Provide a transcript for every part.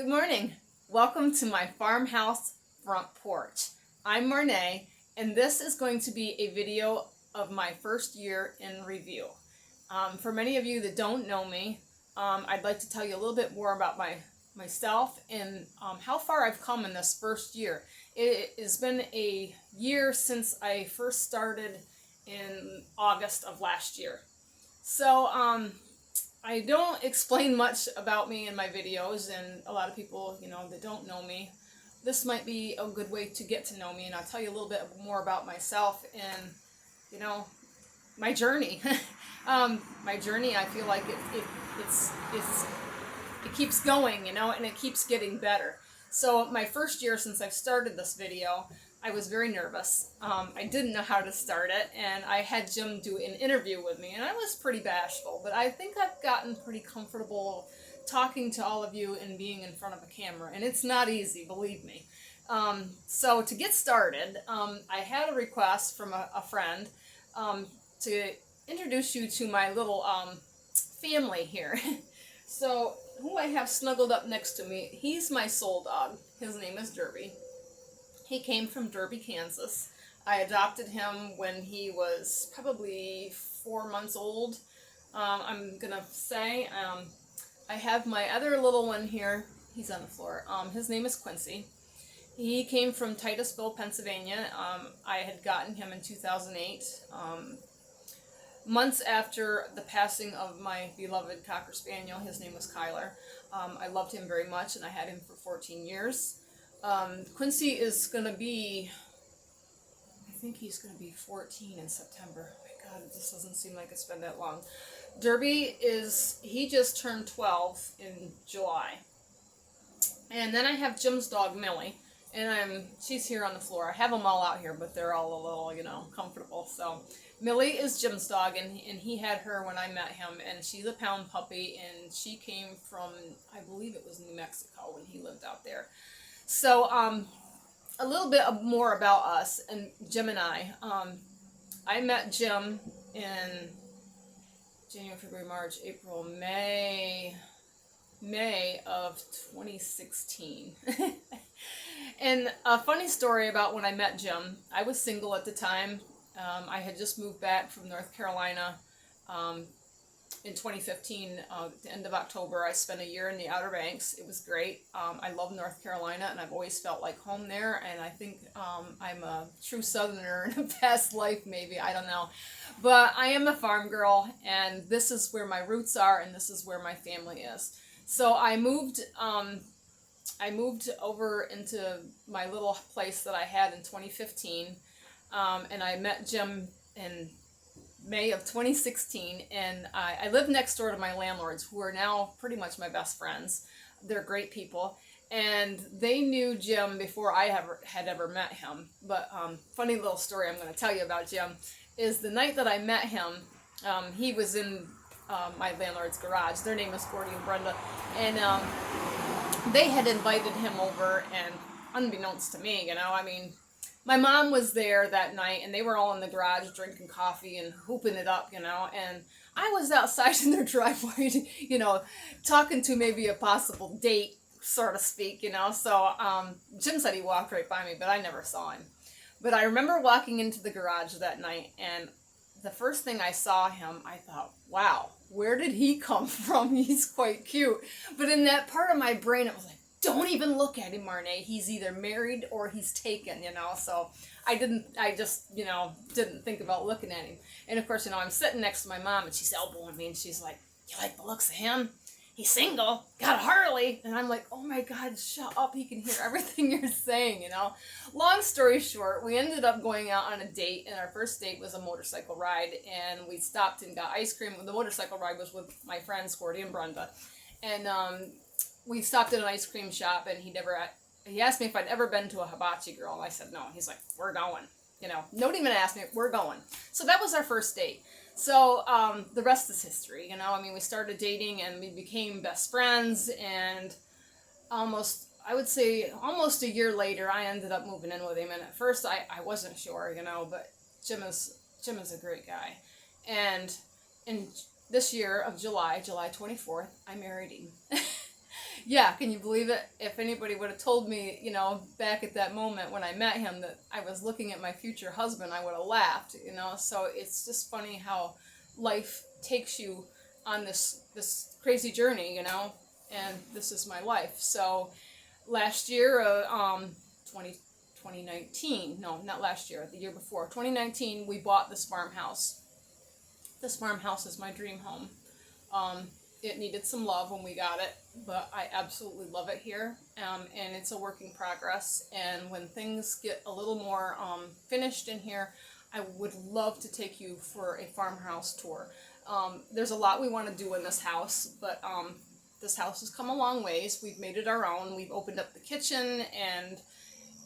Good morning. Welcome to my farmhouse front porch. I'm Marnay, and this is going to be a video of my first year in review. For many of you that don't know me, I'd like to tell you a little bit more about myself and how far I've come in this first year. It has been a year since I first started in August of last year. So, I don't explain much about me in my videos, and a lot of people, that don't know me, this might be a good way to get to know me, and I'll tell you a little bit more about myself and, my journey. My journey, I feel like it keeps going, and it keeps getting better. So my first year since I've started this video, I was very nervous. I didn't know how to start it, and I had Jim do an interview with me, and I was pretty bashful, but I think I've gotten pretty comfortable talking to all of you and being in front of a camera, and it's not easy, believe me. So to get started, I had a request from a friend to introduce you to my little family here. So who I have snuggled up next to me, he's my soul dog. His name is Derby. He came from Derby, Kansas. I adopted him when he was probably 4 months old. I'm gonna say, I have my other little one here. He's on the floor. His name is Quincy. He came from Titusville, Pennsylvania. I had gotten him in 2008. Months after the passing of my beloved Cocker Spaniel. His name was Kyler. I loved him very much, and I had him for 14 years. Quincy is going to be, I think he's going to be 14 in September. Oh my God, this doesn't seem like it's been that long. Derby he just turned 12 in July. And then I have Jim's dog, Millie, and she's here on the floor. I have them all out here, but they're all a little, comfortable. So Millie is Jim's dog, and he had her when I met him, and she's a pound puppy, and she came from, I believe it was New Mexico when he lived out there. So, a little bit more about us and Jim and I. I met Jim in January, February, March, April, May of 2016. And a funny story about when I met Jim, I was single at the time. I had just moved back from North Carolina in 2015, the end of October. I spent a year in the Outer Banks. It was great. I love North Carolina, and I've always felt like home there, and I think I'm a true Southerner in a past life, maybe. I don't know. But I am a farm girl, and this is where my roots are, and this is where my family is. So I moved over into my little place that I had in 2015, and I met Jim in May of 2016, and I live next door to my landlords, who are now pretty much my best friends. They're great people, and they knew Jim before I had ever met him. But funny little story I'm going to tell you about Jim is the night that I met him, he was in my landlord's garage. Their name is Gordy and Brenda, and they had invited him over, and unbeknownst to me, my mom was there that night, and they were all in the garage drinking coffee and hooping it up, and I was outside in their driveway, talking to maybe a possible date, so to speak, So Jim said he walked right by me, but I never saw him. But I remember walking into the garage that night, and the first thing I saw him, I thought, wow, where did he come from? He's quite cute. But in that part of my brain, it was like, don't even look at him, Marnay. He's either married or he's taken, So I just didn't think about looking at him. And of course, I'm sitting next to my mom, and she's elbowing me, and she's like, you like the looks of him? He's single, got a Harley. And I'm like, oh my God, shut up. He can hear everything you're saying, Long story short, we ended up going out on a date, and our first date was a motorcycle ride, and we stopped and got ice cream. The motorcycle ride was with my friends, Gordy and Brenda. And we stopped at an ice cream shop, and he asked me if I'd ever been to a hibachi grill, and I said no. He's like, we're going. Nobody even asked me, we're going. So that was our first date. So the rest is history, we started dating, and we became best friends, and almost a year later, I ended up moving in with him, and at first I wasn't sure, but Jim is a great guy. And in this year of July 24th, I married him. Yeah, can you believe it? If anybody would have told me, you know, back at that moment when I met him that I was looking at my future husband, I would have laughed, you know. So it's just funny how life takes you on this crazy journey, you know. And this is my life. So last year, 20, 2019, no, not last year, the year before, 2019, we bought this farmhouse. This farmhouse is my dream home. Um, it needed some love when we got it, but I absolutely love it here, and it's a work in progress. And when things get a little more finished in here, I would love to take you for a farmhouse tour. There's a lot we want to do in this house, but this house has come a long ways. We've made it our own. We've opened up the kitchen, and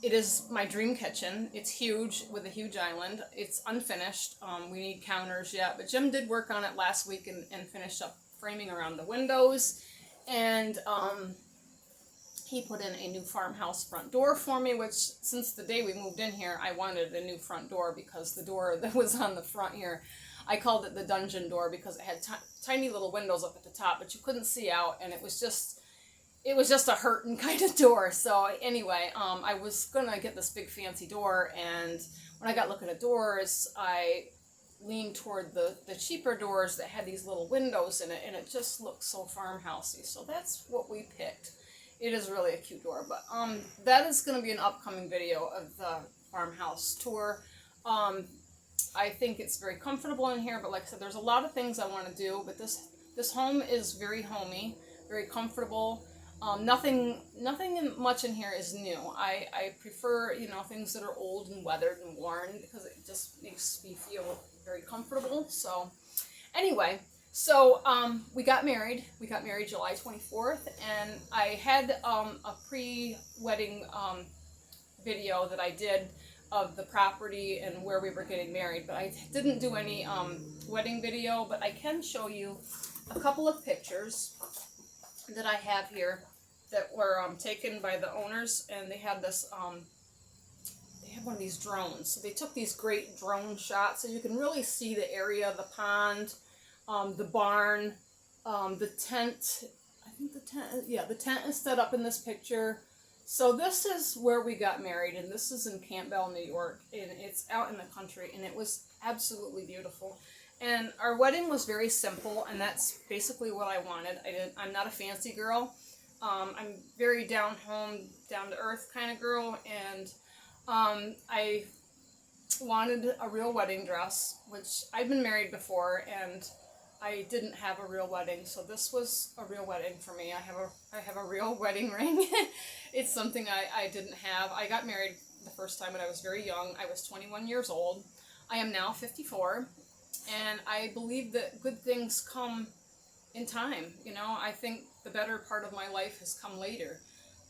it is my dream kitchen. It's huge with a huge island. It's unfinished. We need counters yet, but Jim did work on it last week and finished up framing around the windows. And he put in a new farmhouse front door for me, which since the day we moved in here, I wanted a new front door because the door that was on the front here, I called it the dungeon door because it had tiny little windows up at the top, but you couldn't see out, and it was just a hurting kind of door. So anyway, I was gonna get this big fancy door, and when I got looking at doors, I leaned toward the cheaper doors that had these little windows in it, and it just looked so farmhousey. So that's what we picked. It is really a cute door, but that is gonna be an upcoming video of the farmhouse tour. I think it's very comfortable in here, but like I said, there's a lot of things I want to do, but this home is very homey, very comfortable. Nothing much in here is new. I prefer, you know, things that are old and weathered and worn because it just makes me feel very comfortable. So anyway, so we got married. We got married July 24th, and I had a pre-wedding video that I did of the property and where we were getting married, but I didn't do any wedding video, but I can show you a couple of pictures that I have here that were taken by the owners, and they had this, they had one of these drones. So they took these great drone shots, so you can really see the area, the pond, the barn, the tent. I think the tent is set up in this picture. So this is where we got married, and this is in Campbell, New York, and it's out in the country, and it was absolutely beautiful. And our wedding was very simple, and that's basically what I wanted. I'm not a fancy girl. I'm very down home, down to earth kind of girl, and I wanted a real wedding dress, which I've been married before, and I didn't have a real wedding, so this was a real wedding for me. I have a real wedding ring. It's something I didn't have. I got married the first time when I was very young. I was 21 years old. I am now 54. And I believe that good things come in time. You know, I think the better part of my life has come later.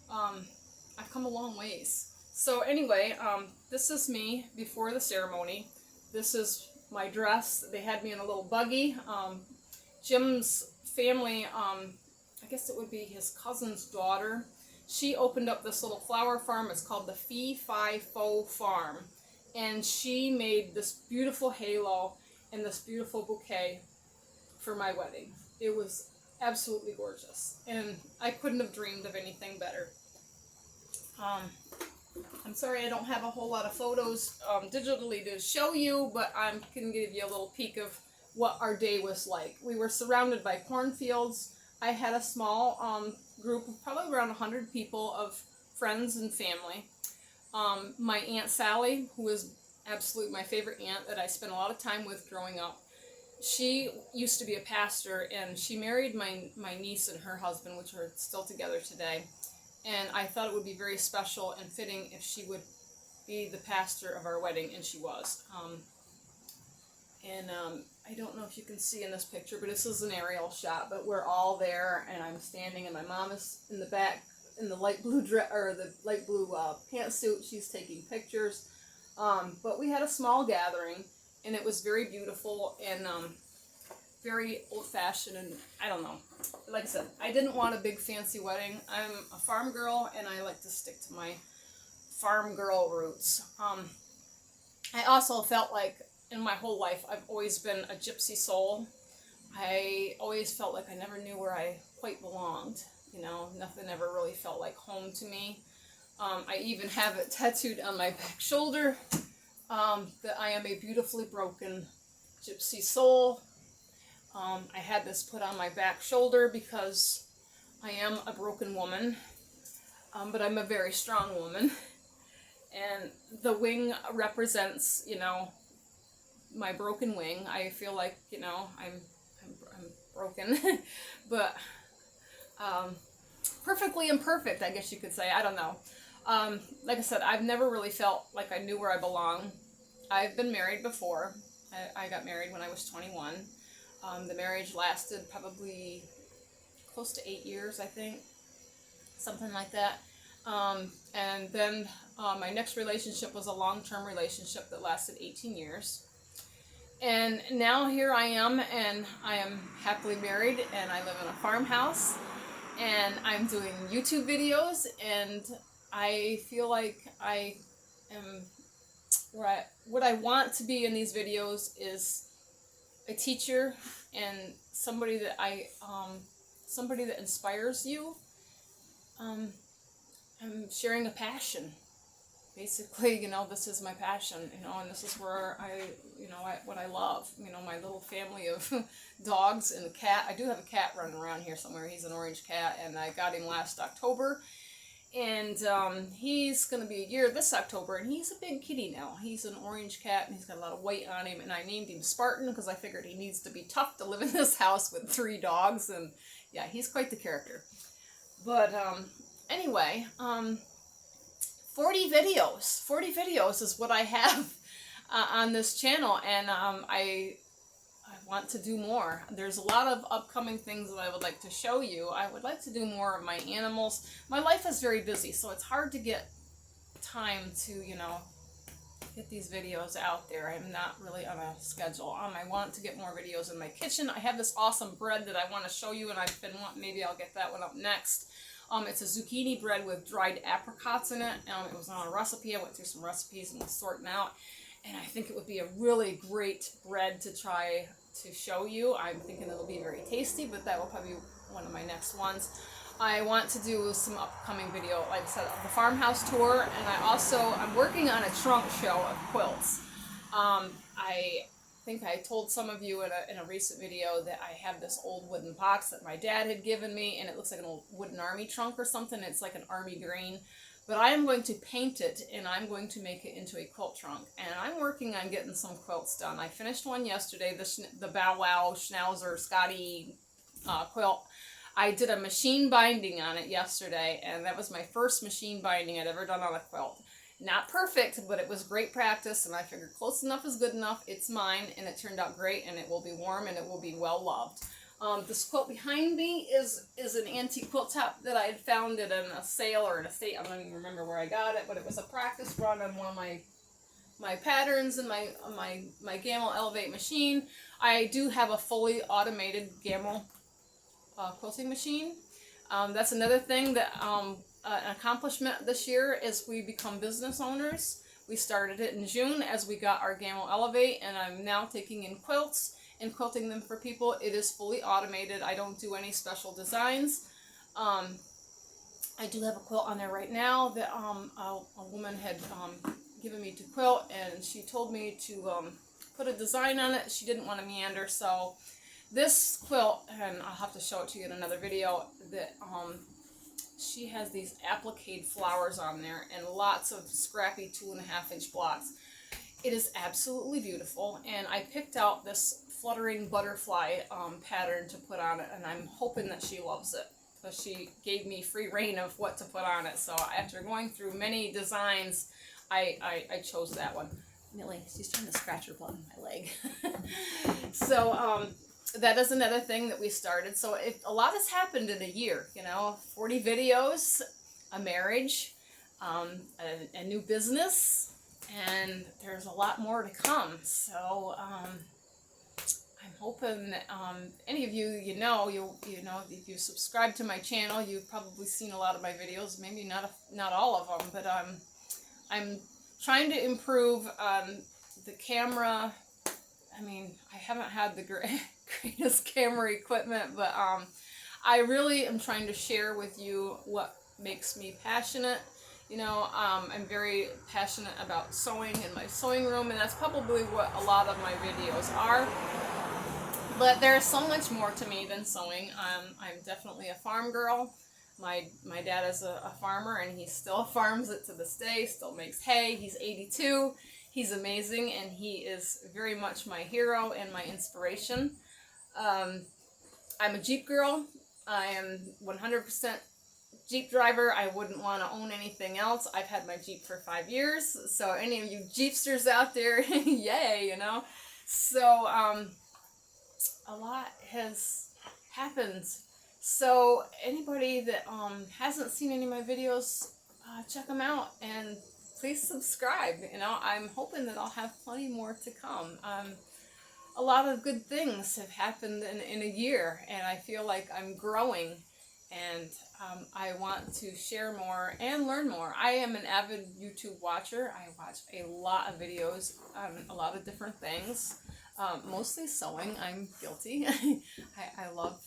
I've come a long ways. So anyway, this is me before the ceremony. This is my dress. They had me in a little buggy. Jim's family, I guess it would be his cousin's daughter. She opened up this little flower farm. It's called the Fee Fi Fo Farm. And she made this beautiful halo and this beautiful bouquet for my wedding. It was absolutely gorgeous, and I couldn't have dreamed of anything better. I'm sorry I don't have a whole lot of photos digitally to show you, but I can give you a little peek of what our day was like. We were surrounded by cornfields. I had a small group of probably around 100 people of friends and family. My Aunt Sally, who is absolutely my favorite aunt that I spent a lot of time with growing up. She used to be a pastor, and she married my niece and her husband, which are still together today. And I thought it would be very special and fitting if she would be the pastor of our wedding, and she was. I don't know if you can see in this picture, but this is an aerial shot, but we're all there, and I'm standing, and my mom is in the back in the light blue pantsuit. She's taking pictures. But we had a small gathering, and it was very beautiful and very old-fashioned, and I don't know. Like I said, I didn't want a big fancy wedding. I'm a farm girl, and I like to stick to my farm girl roots. I also felt like in my whole life I've always been a gypsy soul. I always felt like I never knew where I quite belonged. You know, Nothing ever really felt like home to me. I even have it tattooed on my back shoulder, that I am a beautifully broken gypsy soul. I had this put on my back shoulder because I am a broken woman, but I'm a very strong woman. And the wing represents, you know, my broken wing. I feel like, you know, I'm broken, but perfectly imperfect, I guess you could say. I don't know. Like I said, I've never really felt like I knew where I belong. I've been married before. I got married when I was 21. The marriage lasted probably close to 8 years, I think, something like that. And then my next relationship was a long-term relationship that lasted 18 years. And now here I am, and I am happily married, and I live in a farmhouse, and I'm doing YouTube videos, and I feel like I am what I want to be in these videos is a teacher and somebody that somebody that inspires you. I'm sharing a passion. Basically, you know, this is my passion, you know, and this is where what I love. You know, my little family of dogs and a cat. I do have a cat running around here somewhere. He's an orange cat, and I got him last October. And he's going to be a year this October, and he's a big kitty now. He's an orange cat, and he's got a lot of weight on him, and I named him Spartan because I figured he needs to be tough to live in this house with 3 dogs, and yeah, he's quite the character. But anyway, 40 videos is what I have on this channel, and I want to do more. There's a lot of upcoming things that I would like to show you. I would like to do more of my animals. My life is very busy, so it's hard to get time to, you know, get these videos out there. I'm not really on a schedule. I want to get more videos in my kitchen. I have this awesome bread that I want to show you, and I've been wanting, maybe I'll get that one up next. It's a zucchini bread with dried apricots in it. It was on a recipe. I went through some recipes and was sorting out, and I think it would be a really great bread to try to show you. I'm thinking it'll be very tasty, but that will probably be one of my next ones. I want to do some upcoming video, like I said, of the farmhouse tour, and I'm working on a trunk show of quilts. I think I told some of you in a recent video that I have this old wooden box that my dad had given me, and it looks like an old wooden army trunk or something. It's like an army green. But I am going to paint it, and I'm going to make it into a quilt trunk. And I'm working on getting some quilts done. I finished one yesterday, the Bow Wow Schnauzer Scotty quilt. I did a machine binding on it yesterday, and that was my first machine binding I'd ever done on a quilt. Not perfect, but it was great practice, and I figured close enough is good enough. It's mine, and it turned out great, and it will be warm, and it will be well loved. This quilt behind me is an antique quilt top that I had found at a sale or an estate. I don't even remember where I got it, but it was a practice run on one of my patterns and my Gamel Elevate machine. I do have a fully automated Gamel quilting machine. That's another thing that an accomplishment this year is we become business owners. We started it in June as we got our Gamel Elevate, and I'm now taking in quilts and quilting them for people. It is fully automated. I don't do any special designs. I do have a quilt on there right now that a woman had given me to quilt, and she told me to put a design on it. She didn't want to meander, so this quilt, and I'll have to show it to you in another video, that she has these applique flowers on there and lots of scrappy 2.5-inch blocks. It is absolutely beautiful, and I picked out this fluttering butterfly pattern to put on it, and I'm hoping that she loves it. So she gave me free reign of what to put on it. So after going through many designs, I chose that one. Millie, she's trying to scratch her butt on my leg. So that is another thing that we started. So a lot has happened in a year, you know, 40 videos, a marriage, a new business, and there's a lot more to come. So I'm hoping that any of you, you know, if you subscribe to my channel, you've probably seen a lot of my videos. Maybe not all of them, but I'm trying to improve the camera. I mean, I haven't had the greatest camera equipment, but I really am trying to share with you what makes me passionate. You know, I'm very passionate about sewing in my sewing room, and that's probably what a lot of my videos are. But there's so much more to me than sewing. I'm definitely a farm girl. My dad is a farmer, and he still farms it to this day, still makes hay. He's 82. He's amazing, and he is very much my hero and my inspiration. I'm a Jeep girl. I am 100% Jeep driver. I wouldn't want to own anything else. I've had my Jeep for 5 years. So any of you Jeepsters out there, yay, you know. So a lot has happened. So anybody that hasn't seen any of my videos, check them out and please subscribe. You know, I'm hoping that I'll have plenty more to come. A lot of good things have happened in a year, and I feel like I'm growing, and I want to share more and learn more. I am an avid YouTube watcher. I watch a lot of videos on a lot of different things, mostly sewing. I'm guilty. I love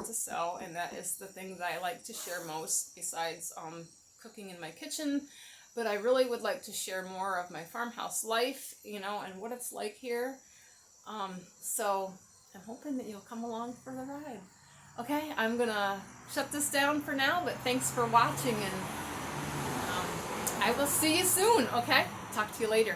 to sew, and that is the thing that I like to share most, besides cooking in my kitchen. But I really would like to share more of my farmhouse life, you know, and what it's like here. So I'm hoping that you'll come along for the ride. Okay, I'm gonna shut this down for now, but thanks for watching, and I will see you soon, okay? Talk to you later.